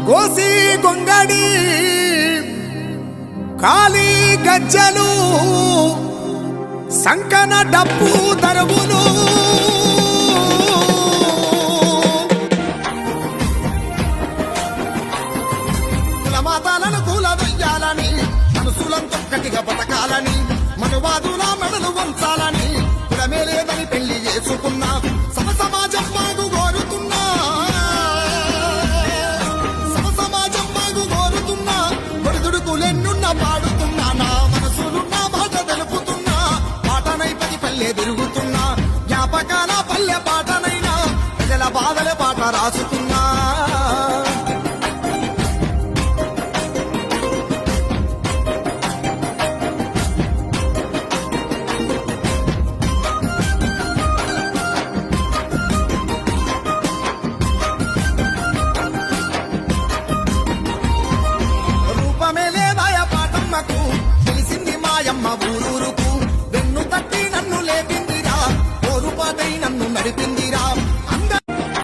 కోసి గొంగడి కాలి గజ్జలు సంకన డప్పు దరువులు కులమాతాలను కూలదొయ్యాలని మనసులంతో గట్టిగా బతకాలని మనువాదుల మెడలు వంచాలని కులమే లేదని పెళ్లి చేసుకున్నా సమాజం మాకు కోరుతున్నా సమాజం మాకు కోరుతున్నా ఒడిదుడుకులెన్నున్న పాడుతున్నా నా మనసులున్న మాట తెలుపుతున్నా పాటనై పది పల్లె తిరుగుతున్నా జ్ఞాపకాల పల్లె పాటనైనా ప్రజల బాధల పాట రాసుకున్నా తెలిసింది మాయమ్మ ఊరూరు